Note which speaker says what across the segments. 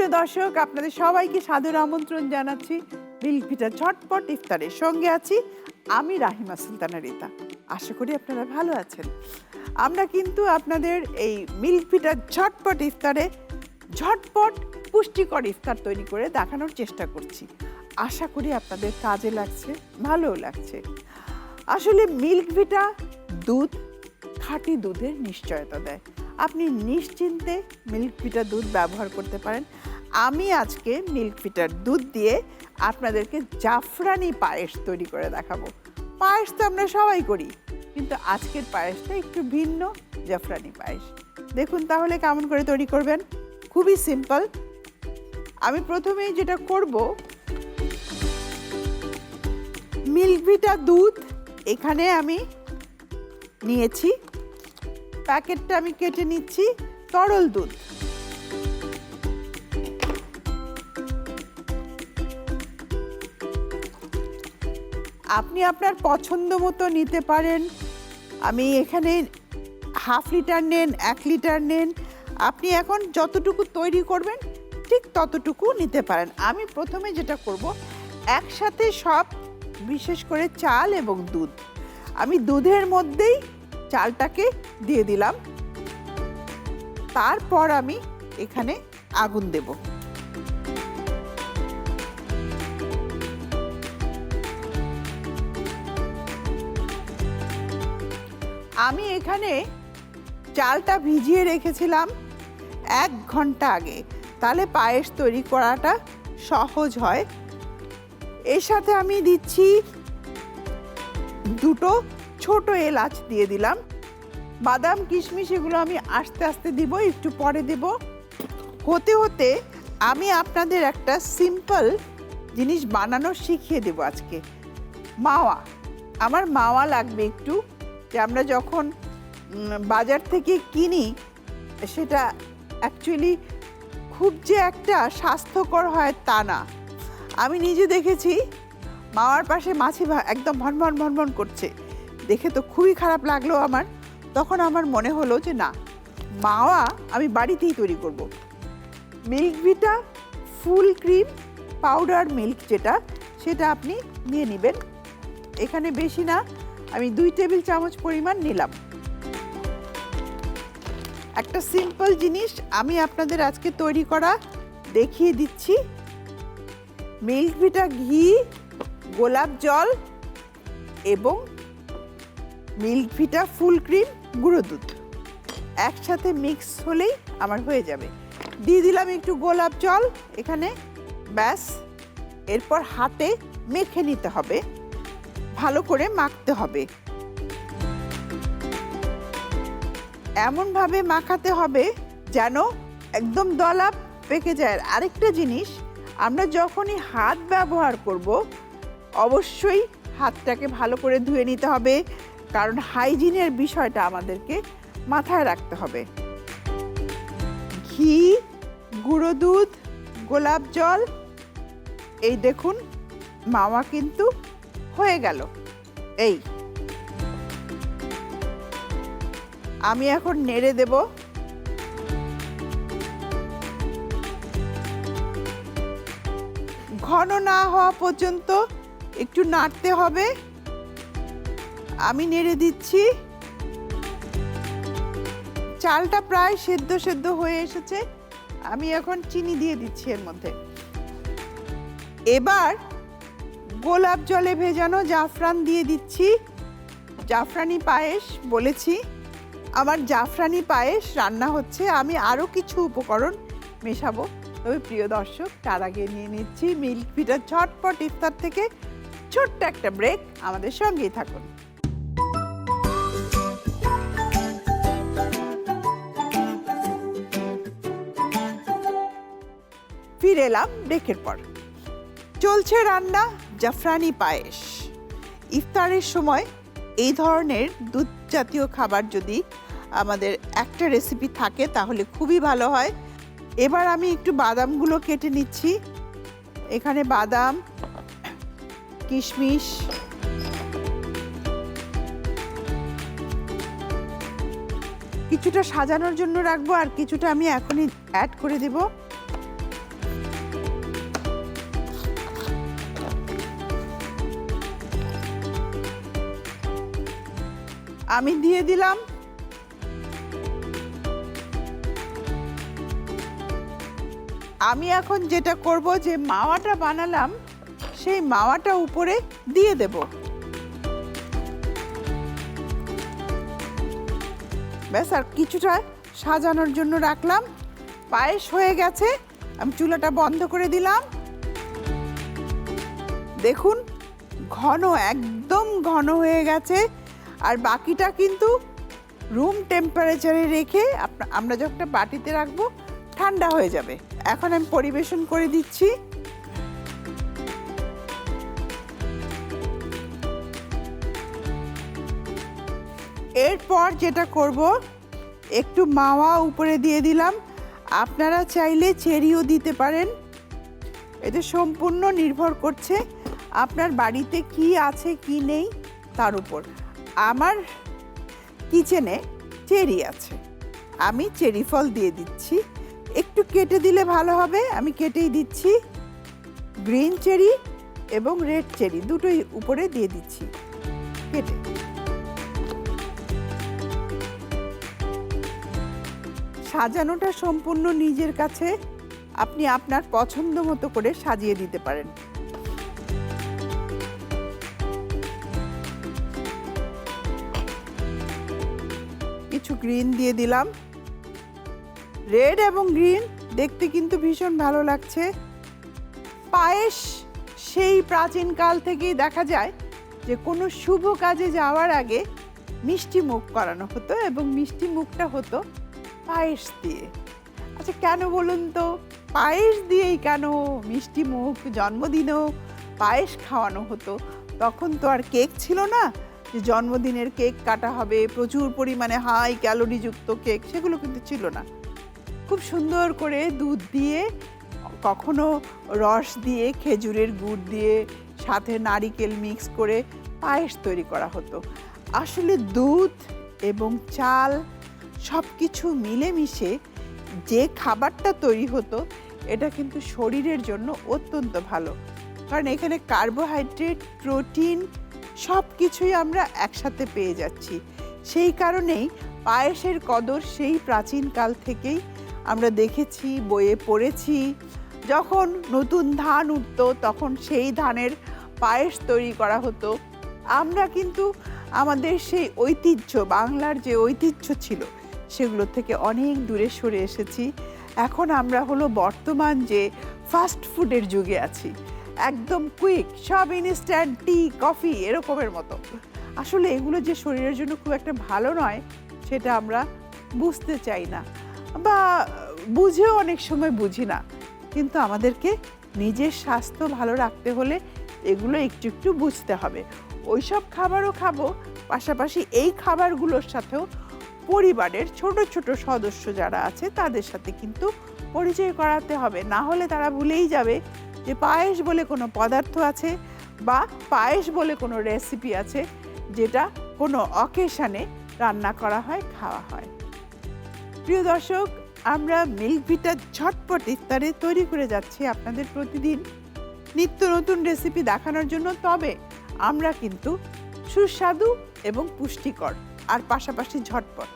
Speaker 1: প্রিয় দর্শক, আপনাদের সবাইকে সাদর আমন্ত্রণ জানাচ্ছি মিল্ক ভিটার ঝটপট ইফতারের সঙ্গে আছি আমি রাহিমা সুলতানা রিতা। আশা করি আপনারা ভালো আছেন। আমরা কিন্তু আপনাদের এই মিল্ক ভিটার ঝটপট ইফতারে ঝটপট পুষ্টিকর ইফতার তৈরি করে দেখানোর চেষ্টা করছি। আশা করি আপনাদের কাজে লাগছে, ভালোও লাগছে। আসলে মিল্ক ভিটা দুধ, খাঁটি দুধের নিশ্চয়তা দেয়। আপনি নিশ্চিন্তে মিল্ক ভিটা দুধ ব্যবহার করতে পারেন। আমি আজকে মিল্ক ভিটার দুধ দিয়ে আপনাদেরকে জাফরানি পায়েস তৈরি করে দেখাবো। পায়েস তো আমরা সবাই করি, কিন্তু আজকের পায়েসটা একটু ভিন্ন, জাফরানি পায়েস। দেখুন তাহলে কেমন করে তৈরি করবেন। খুবই সিম্পল। আমি প্রথমেই যেটা করব, মিল্ক ভিটা দুধ এখানে আমি নিয়েছি, প্যাকেটটা আমি কেটে নিচ্ছি। তরল দুধ, আপনি আপনার পছন্দ মতো নিতে পারেন। আমি এখানে হাফ লিটার নেন, 1 লিটার নেন, আপনি এখন যতটুকু তৈরি করবেন ঠিক ততটুকু নিতে পারেন। আমি প্রথমে যেটা করব, একসাথে সব, বিশেষ করে চাল এবং দুধ, আমি দুধের মধ্যেই চালটাকে দিয়ে দিলাম। তারপর আমি এখানে আগুন দেব। আমি এখানে চালটা ভিজিয়ে রেখেছিলাম 1 ঘন্টা আগে, তাহলে পায়েস তৈরি করাটা সহজ হয়। এর সাথে আমি দিচ্ছি 2টো ছোট এলাচ দিয়ে দিলাম। বাদাম কিশমিশ এগুলো আমি আস্তে আস্তে দিব, একটু পরে দেব। হতে হতে আমি আপনাদের একটা সিম্পল জিনিস বানানো শিখিয়ে দেব আজকে। মাওয়া, আমার মাওয়া লাগবে একটু, যে আমরা যখন বাজার থেকে কিনি সেটা অ্যাকচুয়ালি খুব যে একটা স্বাস্থ্যকর হয় তা না। আমি নিজে দেখেছি মাওয়ার পাশে মাছি একদম ভনভন ভনভন করছে, দেখে তো খুবই খারাপ লাগলো আমার। তখন আমার মনে হলো যে না, মাওয়া আমি বাড়িতেই তৈরি করব। মিল্ক ভিটা ফুল ক্রিম পাউডার মিল্ক যেটা, সেটা আপনি নিয়ে নেবেন। এখানে বেশি না, আমি 2 টেবিল চামচ পরিমাণ নিলাম। একটা সিম্পল জিনিস আমি আপনাদের আজকে তৈরি করা দেখিয়ে দিচ্ছি। মিল্ক ভিটা ঘি, গোলাপ জল এবং মিল্ক ভিটা ফুল ক্রিম গুঁড়ো দুধ একসাথে মিক্স হলেই আমার হয়ে যাবে। দিয়ে দিলাম একটু গোলাপ জল এখানে, ব্যাস। এরপর হাতে মেখে নিতে হবে, ভালো করে মাখতে হবে, এমনভাবে মাখাতে হবে যেন একদম দলা পেকে যায়। আরেকটা জিনিস, আমরা যখনই হাত ব্যবহার করব অবশ্যই হাতটাকে ভালো করে ধুয়ে নিতে হবে, কারণ হাইজিনের বিষয়টা আমাদেরকে মাথায় রাখতে হবে। ঘি, গুঁড়ো দুধ, গোলাপ জল, এই দেখুন মাওয়া কিন্তু হয়ে গেল। এই আমি এখন নেড়ে দেব। ঘন না হওয়া পর্যন্ত একটু নাড়তে হবে। আমি নেড়ে দিচ্ছি। চালটা প্রায় সেদ্ধ সেদ্ধ হয়ে এসেছে। আমি এখন চিনি দিয়ে দিচ্ছি এর মধ্যে। এবার গোলাপ জলে ভেজানো জাফরান দিয়ে দিচ্ছি। জাফরানি পায়েস বলেছি, আমার জাফরানি পায়েস রান্না হচ্ছে। আমি আরও কিছু উপকরণ মেশাবো, তবে প্রিয় দর্শক তার আগে নিয়ে নিচ্ছি মিল্ক ভিটার ঝটপট ইফতার থেকে ছোট্ট একটা ব্রেক। আমাদের সঙ্গেই থাকুন। ফিরে এলাম ব্রেকের পর। চলছে রান্না জাফরানি পায়েস। ইফতারের সময় এই ধরনের দুধ জাতীয় খাবার যদি আমাদের একটা রেসিপি থাকে তাহলে খুবই ভালো হয়। এবার আমি একটু বাদামগুলো কেটে নিচ্ছি। এখানে বাদাম, কিশমিশ, কিছুটা সাজানোর জন্য রাখবো, আর কিছুটা আমি এখনই অ্যাড করে দেব। আমি দিয়ে দিলাম। আমি এখন যেটা করব, যে মাওয়াটা বানালাম সেই মাওয়াটা উপরে দিয়ে দেব। ব্যাস, আর কিছুটা সাজানোর জন্য রাখলাম। পায়েস হয়ে গেছে, আমি চুলাটা বন্ধ করে দিলাম। দেখুন ঘন, একদম ঘন হয়ে গেছে। আর বাকিটা কিন্তু রুম টেম্পারেচারে রেখে আমরা যখন বাটিতে রাখবো ঠান্ডা হয়ে যাবে। এখন আমি পরিবেশন করে দিচ্ছি। এরপর যেটা করব, একটু মাওয়া উপরে দিয়ে দিলাম। আপনারা চাইলে চেরিও দিতে পারেন, এটা সম্পূর্ণ নির্ভর করছে আপনার বাড়িতে কি আছে কি নেই তার উপর। আমার কিচেনে চেরি আছে, আমি চেরি ফল দিয়ে দিচ্ছি। একটু কেটে দিলে ভালো হবে, আমি কেটেই দিচ্ছি। গ্রিন চেরি এবং রেড চেরি দুটোই উপরে দিয়ে দিচ্ছি কেটে। সাজানোটা সম্পূর্ণ নিজের কাছে, আপনি আপনার পছন্দ মতো করে সাজিয়ে দিতে পারেন। কিছু গ্রিন দিয়ে দিলাম। রেড এবং গ্রিন দেখতে কিন্তু ভীষণ ভালো লাগছে। পায়েস সেই প্রাচীনকাল থেকেই দেখা যায় যে কোনো শুভ কাজে যাওয়ার আগে মিষ্টি মুখ করানো হতো, এবং মিষ্টি মুখটা হতো পায়েস দিয়ে। আচ্ছা কেন বলুন তো, পায়েস দিয়েই কেন মিষ্টি মুখ? জন্মদিনেও পায়েস খাওয়ানো হতো। তখন তো আর কেক ছিল না যে জন্মদিনের কেক কাটা হবে, প্রচুর পরিমাণে হাই ক্যালোরিযুক্ত কেক, সেগুলো কিন্তু ছিল না। খুব সুন্দর করে দুধ দিয়ে, কখনো রস দিয়ে, খেজুরের গুড় দিয়ে, সাথে নারিকেল মিক্স করে পায়েস তৈরি করা হতো। আসলে দুধ এবং চাল সব কিছু মিলেমিশে যে খাবারটা তৈরি হতো, এটা কিন্তু শরীরের জন্য অত্যন্ত ভালো, কারণ এখানে কার্বোহাইড্রেট, প্রোটিন সব কিছুই আমরা একসাথে পেয়ে যাচ্ছি। সেই কারণেই পায়েসের কদর সেই প্রাচীনকাল থেকেই আমরা দেখেছি, বইয়ে পড়েছি। যখন নতুন ধান উঠতো তখন সেই ধানের পায়েস তৈরি করা হতো। আমরা কিন্তু আমাদের সেই ঐতিহ্য, বাংলার যে ঐতিহ্য ছিল, সেগুলো থেকে অনেক দূরে সরে এসেছি। এখন আমরা হলো বর্তমান যে ফাস্ট ফুডের যুগে আছি, একদম কুইক, সব ইনস্ট্যান্ট, টি, কফি এরকমের মতো। আসলে এগুলো যে শরীরের জন্য খুব একটা ভালো নয়, সেটা আমরা বুঝতে চাই না, বা বুঝেও অনেক সময় বুঝি না। কিন্তু আমাদেরকে নিজের স্বাস্থ্য ভালো রাখতে হলে এগুলো একটু একটু বুঝতে হবে। ওইসব খাবারও খাবো, পাশাপাশি এই খাবারগুলোর সাথেও পরিবারের ছোট ছোট সদস্য যারা আছে তাদের সাথে কিন্তু পরিচয় করাতে হবে। না হলে তারা ভুলেই যাবে যে পায়েস বলে কোনো পদার্থ আছে, বা পায়েস বলে কোনো রেসিপি আছে, যেটা কোনো অকেশনে রান্না করা হয়, খাওয়া হয়। প্রিয় দর্শক, আমরা মিল্ক ভিটার ঝটপট ইফতারে তৈরি করে যাচ্ছি আপনাদের প্রতিদিন নিত্য নতুন রেসিপি দেখানোর জন্য। তবে আমরা কিন্তু সুস্বাদু এবং পুষ্টিকর, আর পাশাপাশি ঝটপট,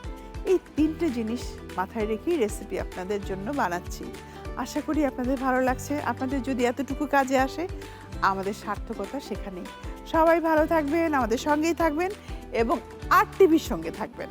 Speaker 1: এই তিনটে জিনিস মাথায় রেখেই রেসিপি আপনাদের জন্য বানাচ্ছি। আশা করি আপনাদের ভালো লাগছে। আপনাদের যদি এতটুকু কাজে আসে, আমাদের সার্থকতা সেখানেই। সবাই ভালো থাকবেন, আমাদের সঙ্গেই থাকবেন এবং RTV সঙ্গে থাকবেন।